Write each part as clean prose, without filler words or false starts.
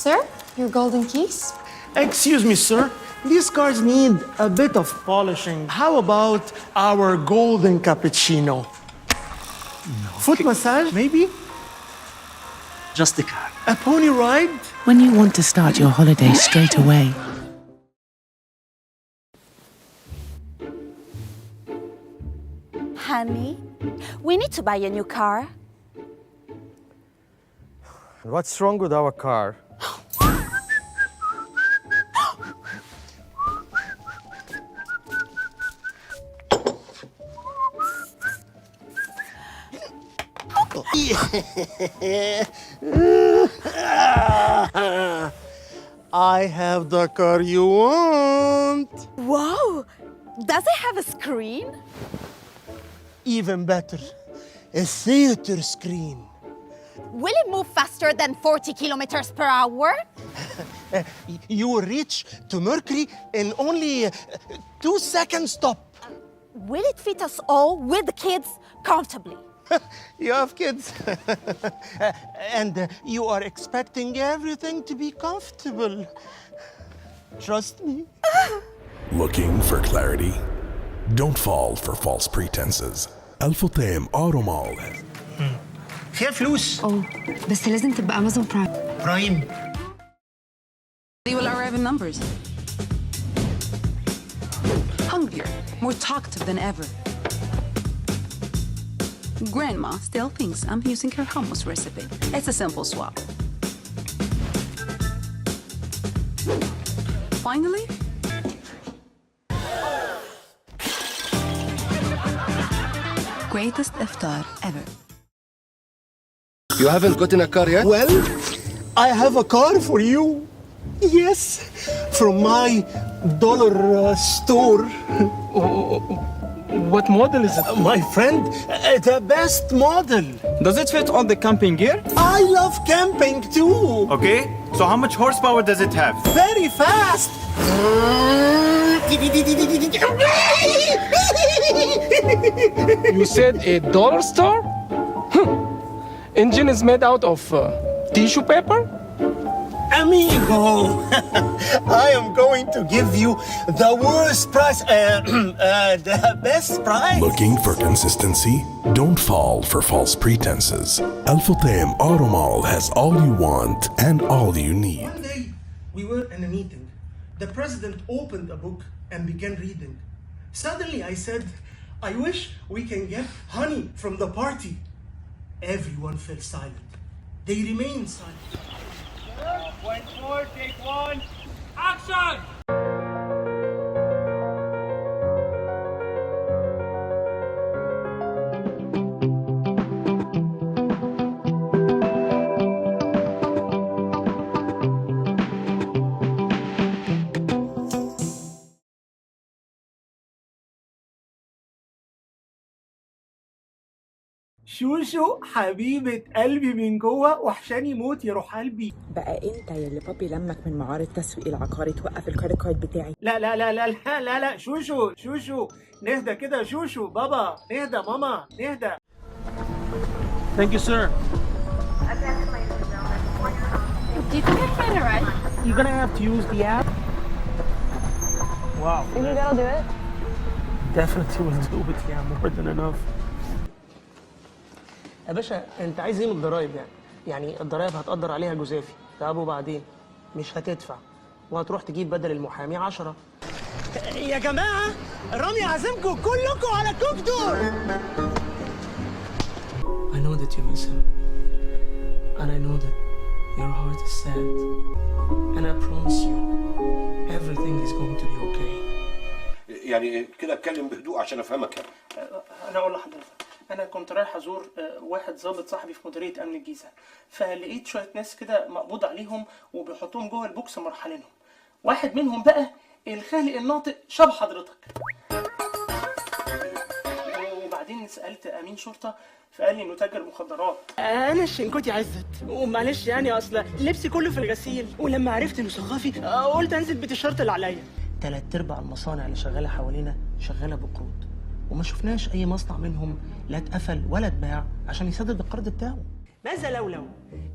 Sir, your golden keys? Excuse me, sir. These cars need a bit of polishing. How about our golden cappuccino? Foot massage, maybe? Just a car. A pony ride? When you want to start your holiday straight away, Honey, we need to buy a new car. What's wrong with our car? I have the car you want. Wow, does it have a screen? Even better, a theater screen. Will it move faster than 40 kilometers per hour? You will reach to Mercury in only 2 seconds stop. Will it fit us all with the kids comfortably? You have kids. And you are expecting everything to be comfortable. Trust me. Looking for clarity? Don't fall for false pretenses. الفطيم Auto Mall. فيها فلوس. بس لازم تبقى أمازون برايم. برايم. They will arrive in numbers. Hungrier, more talkative than ever. Grandma still thinks I'm using her hummus recipe. It's a simple swap. Finally, greatest iftar ever. You haven't gotten a car yet? Well, I have a car for you. Yes, from my dollar store. What model is it? My friend, the best model. Does it fit all the camping gear? I love camping too. Okay, so how much horsepower does it have? Very fast. You said a dollar store? Engine is made out of tissue paper? Amigo, I am going to give you the worst price, the best price. Looking for consistency? Don't fall for false pretenses. الفطيم Auto Mall has all you want and all you need. One day, we were in a meeting. The president opened a book and began reading. Suddenly, I said, I wish we can get honey from the party. Everyone fell silent. They remained silent. Point 4, take 1, action! شوشو حبيبة قلبي من جوه وحشاني موت يا روح قلبي. بقى انت يلي بابي لمك من معارض التسويق العقاري توقف الكريدت كارد بتاعي. لا لا لا لا لا لا لا شوشو نهدى كده شوشو بابا نهدى ماما نهدى. Thank you, sir. Do you think I can ride? You're gonna have to use the app. Wow. You think that'll do it? Definitely will do it, yeah, more than enough. يا باشا انت عايز ايه من الضرايب يعني الضرايب هتقدر عليها جزافي. طب وبعدين مش هتدفع وهتروح تجيب بدل المحامي 10. يا جماعه رامي عازمكم كلكم على كوك دور. I know that you miss him and I know that your heart is sad and I promise you everything is going to be okay. يعني كده اتكلم بهدوء عشان افهمك يعني. انا اقول لحضرتك انا كنت رايح ازور واحد ضابط صاحبي في مديريه امن الجيزه فلقيت شويه ناس كده مقبوض عليهم وبيحطوهم جوه البوكس مرحلينهم. واحد منهم بقى الخالق الناطق شبه حضرتك. وبعدين سالت امين شرطه فقال لي انه تاجر مخدرات. انا الشنكوتي عزت ومعلش يعني اصل لبسي كله في الغسيل ولما عرفت انه صحافي قلت انزل بالتيشيرت اللي عليا. 3/4 المصانع اللي شغاله حوالينا شغاله بقروض وما شفناش اي مصنع منهم لا اتقفل ولا اتباع عشان يسدد القرض بتاعه. ماذا لو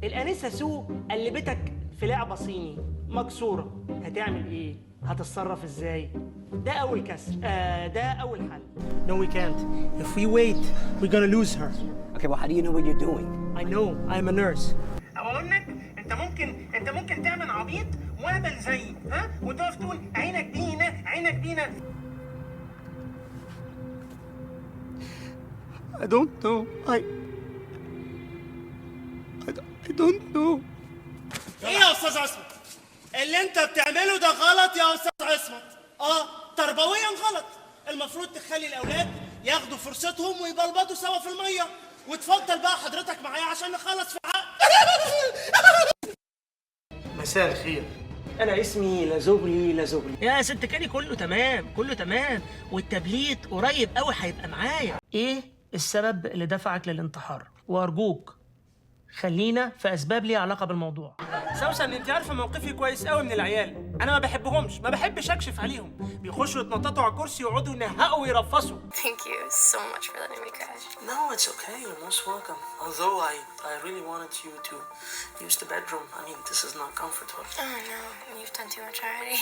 الانسه سو قلبتك في لعبه صيني مكسوره، هتعمل ايه؟ هتتصرف ازاي؟ ده اول كسر، ده اول حل. No we can't. If we wait we're gonna lose her. Okay, well, how do you know what you're doing? I know, I'm a nurse. اقول لك انت ممكن تعمل عبيط واعمل زيي، ها؟ وتقف تقول عينك بينا عينك بينا. I don't know. I don't know. ايه يا استاذ عصمت؟ اللي انت بتعمله ده غلط يا استاذ عصمت. تربويا غلط. المفروض تخلي الاولاد ياخدوا فرصتهم ويبلبطوا سوا في الميه، وتفضل بقى حضرتك معايا عشان نخلص في حق. مساء الخير، انا اسمي لازوبلي. يا ست كاني كله تمام، والتبليت قريب قوي هيبقى معايا. ايه السبب اللي دفعك للانتحار؟ وارجوك خلينا في اسباب ليها علاقه بالموضوع. سوسن انت عارفه موقفي كويس قوي من العيال، انا ما بحبش اكشف عليهم، بيخشوا يتنططوا على الكرسي ويقعدوا ينهقوا ويرفصوا. Thank you so much for letting me crash. No, it's okay. You're most welcome. Although I really wanted you to use the bedroom. I mean, this is not comfortable. Oh no, you've done too much already.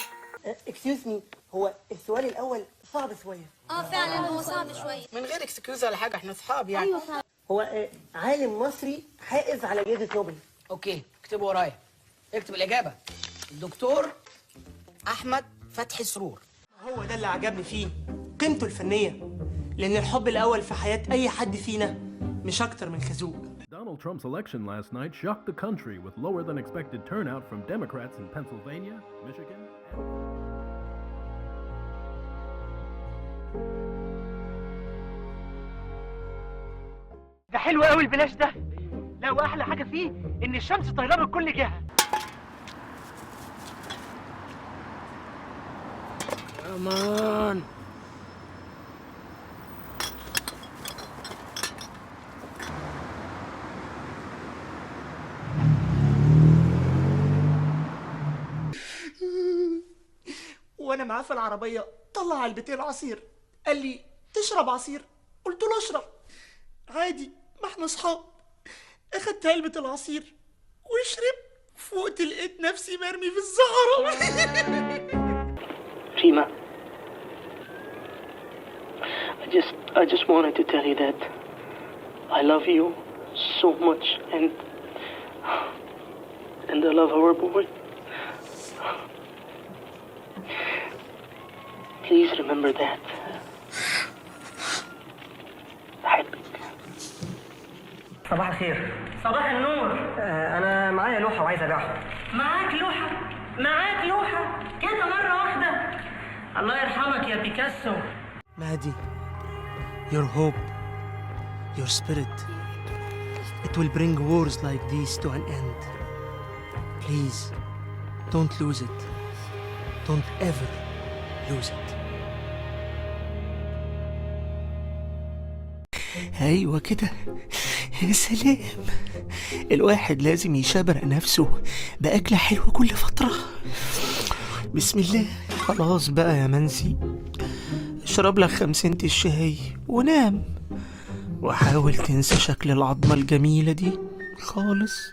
Excuse me, هو السؤال الأول صعب شوية. فعلا هو صعب شوية. من غير اكسكيوز ولا حاجة، احنا أصحاب يعني. أيوة فعلا. هو عالم مصري حائز على جائزة نوبل. اوكي اكتبوا ورايا. اكتب الاجابه. الدكتور احمد فتحي سرور. هو ده اللي عجبني فيه، قيمته الفنية. لأن الحب الأول في حياة أي حد فينا مش أكتر من خازوق. Donald Trump's election last night shocked the country with lower than expected turnout from Democrats in Pennsylvania, Michigan, ده حلو قوي البلاش ده. لا واحلى حاجه فيه ان الشمس طايره من كل جهه. كمان وانا معاه في العربيه طلع علبتين عصير، قال لي تشرب عصير؟ قلت له اشرب عادي، ما احنا اصحاب. اخدت علبة العصير وشربت، فوقت لقيت نفسي مرمي في الصحراء. ريما، I just wanted to tell you that I love you so much and I love our boy. Please remember that. صباح الخير. صباح النور. أنا معايا لوحة وعايز أبيعها. معاك لوحة كده مرة واحدة؟ الله يرحمك يا بيكاسو. مهدي، your hope, your spirit, it will bring wars like these to an end. Please, don't lose it. Don't ever lose it. أيوة كده. يا سلام، الواحد لازم يشبرق نفسه بأكلة حلوة كل فترة. بسم الله. خلاص بقى يا منسي، اشرب لك 50 الشاي ونام، وحاول تنسى شكل العظمة الجميلة دي خالص.